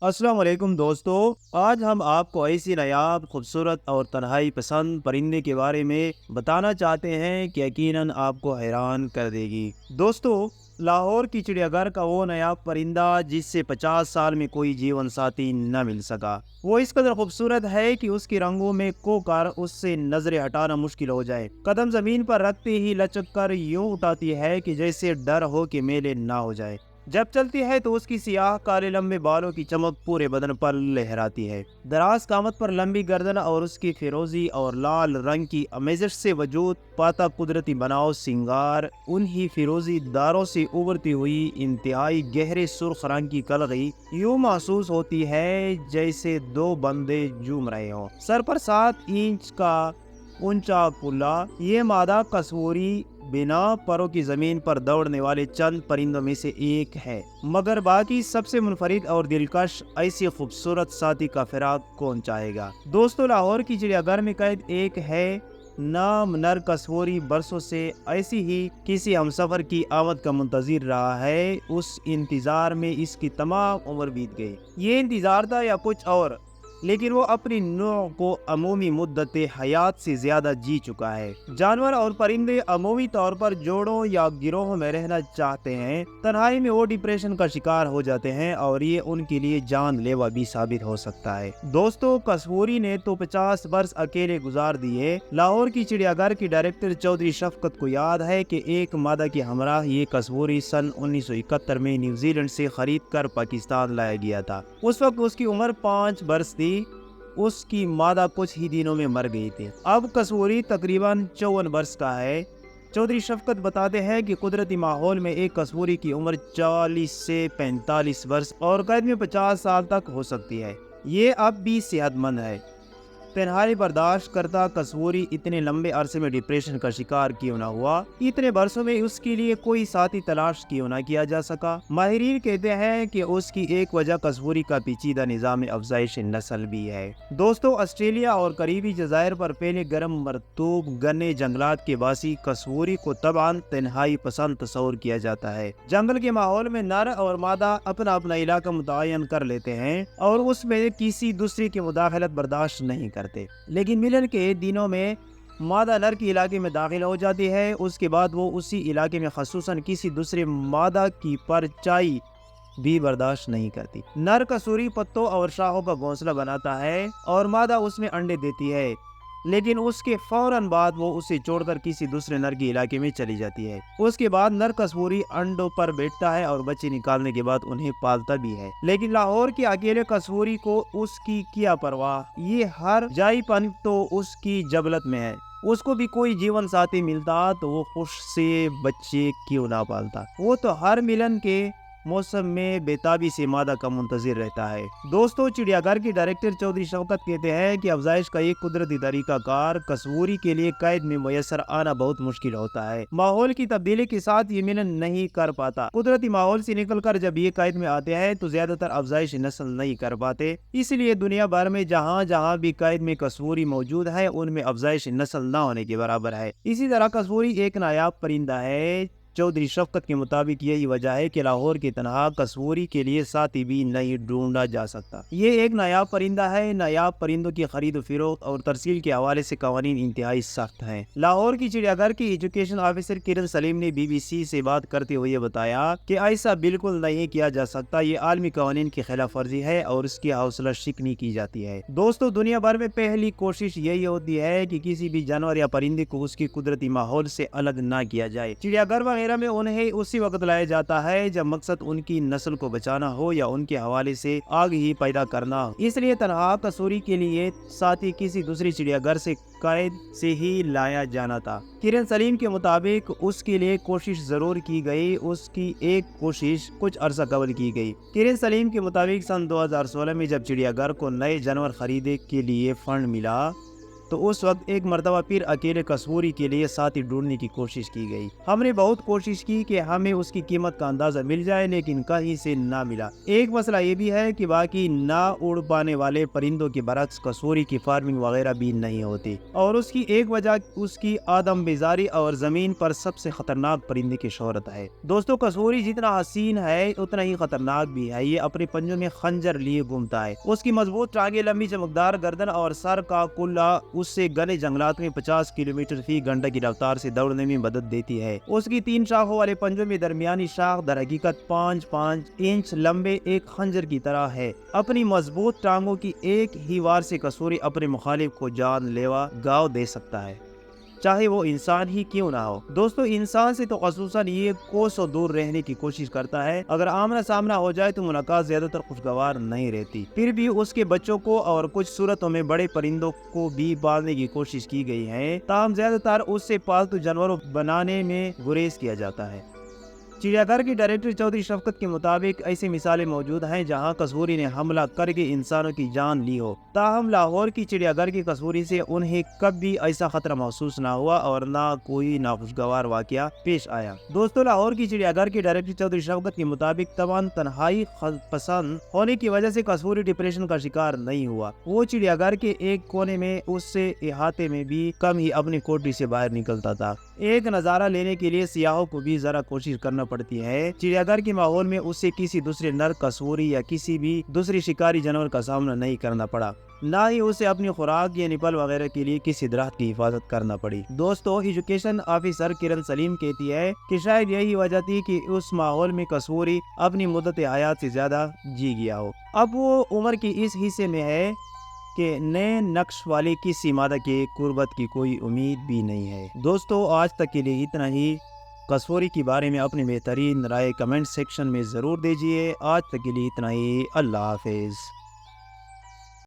السلام علیکم دوستو، آج ہم آپ کو ایسی نایاب خوبصورت اور تنہائی پسند پرندے کے بارے میں بتانا چاہتے ہیں کہ یقیناً آپ کو حیران کر دے گی۔ دوستو، لاہور کی چڑیا گھر کا وہ نایاب پرندہ جس سے 50 سال میں کوئی جیون ساتھی نہ مل سکا، وہ اس قدر خوبصورت ہے کہ اس کے رنگوں میں کھو کر اس سے نظریں ہٹانا مشکل ہو جائے۔ قدم زمین پر رکھتے ہی لچک کر یوں اٹھاتی ہے کہ جیسے ڈر ہو کہ میلے نہ ہو جائے۔ جب چلتی ہے تو اس کی سیاہ کالے لمبے بالوں کی چمک پورے بدن پر لہراتی ہے۔ دراز قامت پر لمبی گردن اور اس کی فیروزی اور لال رنگ کی امیزش سے وجود پاتا قدرتی بناؤ سنگار انہی فیروزی داروں سے ابھرتی ہوئی انتہائی گہرے سرخ رنگ کی کلگی یوں محسوس ہوتی ہے جیسے دو بندے جھوم رہے ہوں۔ سر پر 7 انچ کا اونچا پلا، یہ مادہ کسوری بنا پروں کی زمین پر دوڑنے والے چند پرندوں میں سے ایک ہے، مگر باقی سب سے منفرد اور دلکش ایسی خوبصورت ساتھی کا فراق کون چاہے گا۔ دوستو، لاہور کی چڑیا گھر میں قید ایک ہے نام نر کسوری برسوں سے ایسی ہی کسی ہمسفر کی آمد کا منتظر رہا ہے۔ اس انتظار میں اس کی تمام عمر بیت گئی۔ یہ انتظار تھا یا کچھ اور، لیکن وہ اپنی نوع کو عمومی مدت حیات سے زیادہ جی چکا ہے۔ جانور اور پرندے عمومی طور پر جوڑوں یا گروہوں میں رہنا چاہتے ہیں، تنہائی میں وہ ڈپریشن کا شکار ہو جاتے ہیں اور یہ ان کے لیے جان لیوا بھی ثابت ہو سکتا ہے۔ دوستو، کسوری نے تو 50 برس اکیلے گزار دیے۔ لاہور کی چڑیا گھر کی ڈائریکٹر چودھری شفقت کو یاد ہے کہ ایک مادہ کے ہمراہ یہ کسوری سن 1971 میں نیوزی لینڈ سے خرید کر پاکستان لایا گیا تھا۔ اس وقت اس کی عمر 5 برس تھی۔ اس کی مادہ کچھ ہی دنوں میں مر گئی تھی۔ اب کسوری تقریباً 54 برس کا ہے۔ چودھری شفقت بتاتے ہیں کہ قدرتی ماحول میں ایک کسوری کی عمر 40 سے 45 برس اور قید میں 50 سال تک ہو سکتی ہے۔ یہ اب بھی صحت مند ہے۔ تنہائی برداشت کرتا کسوری اتنے لمبے عرصے میں ڈپریشن کا شکار کیوں نہ ہوا؟ اتنے برسوں میں اس کے لیے کوئی ساتھی تلاش کیوں نہ کیا جا سکا؟ ماہرین کہتے ہیں کہ اس کی ایک وجہ کسوری کا پیچیدہ نظام افزائش نسل بھی ہے۔ دوستو، آسٹریلیا اور قریبی جزائر پر پہلے گرم مرطوب گھنے جنگلات کے باسی کسوری کو طبعاً تنہائی پسند تصور کیا جاتا ہے۔ جنگل کے ماحول میں نر اور مادہ اپنا اپنا علاقہ متعین کر لیتے ہیں اور اس میں کسی دوسرے کی مداخلت برداشت نہیں کرتے، لیکن ملن کے دنوں میں مادہ نر کے علاقے میں داخل ہو جاتی ہے۔ اس کے بعد وہ اسی علاقے میں خصوصاً کسی دوسرے مادہ کی پرچائی بھی برداشت نہیں کرتی۔ نر کسوری پتوں اور شاخوں کا گھونسلہ بناتا ہے اور مادہ اس میں انڈے دیتی ہے، لیکن اس کے فوراً بعد وہ اسے چھوڑ کر کسی دوسرے نر کے علاقے میں چلی جاتی ہے۔ اس کے بعد نر کسوری انڈوں پر بیٹھتا ہے اور بچے نکالنے کے بعد انہیں پالتا بھی ہے۔ لیکن لاہور کے اکیلے کسوری کو اس کی کیا پرواہ، یہ ہر جائی پن تو اس کی جبلت میں ہے۔ اس کو بھی کوئی جیون ساتھی ملتا تو وہ خوش سے بچے کیوں نہ پالتا۔ وہ تو ہر ملن کے موسم میں بےتابی سے مادہ کا منتظر رہتا ہے۔ دوستو، چڑیا گھر کی ڈائریکٹر چودھری شفقت کہتے ہیں کہ افزائش کا ایک قدرتی طریقہ کار کسوری کے لیے قید میں میسر آنا بہت مشکل ہوتا ہے۔ ماحول کی تبدیلی کے ساتھ یہ ملن نہیں کر پاتا۔ قدرتی ماحول سے نکل کر جب یہ قید میں آتے ہیں تو زیادہ تر افزائش نسل نہیں کر پاتے۔ اس لیے دنیا بھر میں جہاں جہاں بھی قید میں کسوری موجود ہے ان میں افزائش نسل نہ ہونے کے برابر ہے۔ اسی طرح کسوری ایک نایاب پرندہ ہے۔ چودھری شفقت کے مطابق یہی وجہ ہے کہ لاہور کے تنہا کسوری کے لیے ساتھی بھی نہیں ڈھونڈا جا سکتا۔ یہ ایک نایاب پرندہ ہے۔ نایاب پرندوں کی خرید و فروخت اور ترسیل کے حوالے سے قوانین انتہائی سخت ہیں۔ لاہور کی چڑیا گھر کی ایجوکیشن آفیسر کرن سلیم نے BBC سے بات کرتے ہوئے بتایا کہ ایسا بالکل نہیں کیا جا سکتا، یہ عالمی قوانین کی خلاف ورزی ہے اور اس کی حوصلہ شکنی کی جاتی ہے۔ دوستو، دنیا بھر میں پہلی کوشش یہی ہوتی ہے کہ کسی بھی جانور یا پرندے کو اس کے قدرتی ماحول سے الگ نہ کیا جائے۔ چڑیا گھر وغیرہ میں انہیں اسی وقت لایا جاتا ہے جب مقصد ان کی نسل کو بچانا ہو یا ان کے حوالے سے آگہی پیدا کرنا ہو۔ اس لیے تنہا کسوری کے لیے ساتھی کسی دوسری چڑیا گھر سے قید سے ہی لایا جانا تھا۔ کرن سلیم کے مطابق اس کے لیے کوشش ضرور کی گئی۔ اس کی ایک کوشش کچھ عرصہ قبل کی گئی۔ کرن سلیم کے مطابق سن 2016 میں جب چڑیا گھر کو نئے جانور خریدنے کے لیے فنڈ ملا تو اس وقت ایک مرتبہ پھر اکیلے کسوری کے لیے ساتھی ڈھونڈنے کی کوشش کی گئی۔ ہم نے بہت کوشش کی کہ ہمیں اس کی قیمت کا اندازہ مل جائے، لیکن کہیں سے نہ ملا۔ ایک مسئلہ یہ بھی ہے کہ باقی نہ اڑ پانے والے پرندوں کے برعکس کسوری کی فارمنگ وغیرہ بھی نہیں ہوتی، اور اس کی ایک وجہ اس کی آدم بیزاری اور زمین پر سب سے خطرناک پرندے کی شہرت ہے۔ دوستو، کسوری جتنا حسین ہے اتنا ہی خطرناک بھی ہے۔ یہ اپنے پنجوں میں خنجر لیے گھومتا ہے۔ اس کی مضبوط ٹانگیں، لمبی چمکدار گردن اور سر کا کلا اس سے گھنے جنگلات میں 50 کلومیٹر فی گھنٹہ کی رفتار سے دوڑنے میں مدد دیتی ہے۔ اس کی 3 شاخوں والے پنجوں میں درمیانی شاخ در حقیقت 5 انچ لمبے ایک خنجر کی طرح ہے۔ اپنی مضبوط ٹانگوں کی ایک ہی وار سے کسوری اپنے مخالف کو جان لیوا گاؤ دے سکتا ہے، چاہے وہ انسان ہی کیوں نہ ہو۔ دوستو، انسان سے تو خصوصاً یہ کوسوں دور رہنے کی کوشش کرتا ہے۔ اگر آمنا سامنا ہو جائے تو ملاقات زیادہ تر خوشگوار نہیں رہتی۔ پھر بھی اس کے بچوں کو اور کچھ صورتوں میں بڑے پرندوں کو بھی پالنے کی کوشش کی گئی ہے، تاہم زیادہ تر اس سے پالتو جانوروں بنانے میں گریز کیا جاتا ہے۔ چڑیا گھر کے ڈائریکٹر چودھری شفقت کے مطابق ایسی مثالیں موجود ہیں جہاں کسوری نے حملہ کر کے انسانوں کی جان لی ہو، تاہم لاہور کی چڑیا گھر کی کسوری سے انہیں کبھی ایسا خطرہ محسوس نہ ہوا اور نہ کوئی ناخوشگوار واقعہ پیش آیا۔ دوستو، لاہور کی چڑیا گھر کے ڈائریکٹر چودھری شفقت کے مطابق تمام تنہائی پسند ہونے کی وجہ سے کسوری ڈپریشن کا شکار نہیں ہوا۔ وہ چڑیا گھر کے ایک کونے میں اس سے احاطے میں بھی کم ہی اپنی کوٹری سے باہر نکلتا تھا۔ ایک نظارہ لینے کے لیے سیاحوں کو بھی ذرا کوشش کرنا پڑتی ہے۔ چڑیا گھر کے ماحول میں اسے کسی دوسرے نر کسوری یا کسی بھی دوسری شکاری جانور کا سامنا نہیں کرنا پڑا، نہ ہی اسے اپنی خوراک یا نپل وغیرہ کے لیے کسی درخت کی حفاظت کرنا پڑی۔ دوستو، ایجوکیشن آفیسر کرن سلیم کہتی ہے کہ شاید یہی وجہ تھی کہ اس ماحول میں کسوری اپنی مدت حیات سے زیادہ جی گیا ہو۔ اب وہ عمر کی اس حصے میں ہے کہ نئے نقش والی کسی مادہ کے قربت کی کوئی امید بھی نہیں ہے۔ دوستو، آج تک کے لیے اتنا ہی۔ کسوری کے بارے میں اپنی بہترین رائے کمنٹ سیکشن میں ضرور دیجیے۔ آج تک کے لیے اتنا ہی۔ اللہ حافظ۔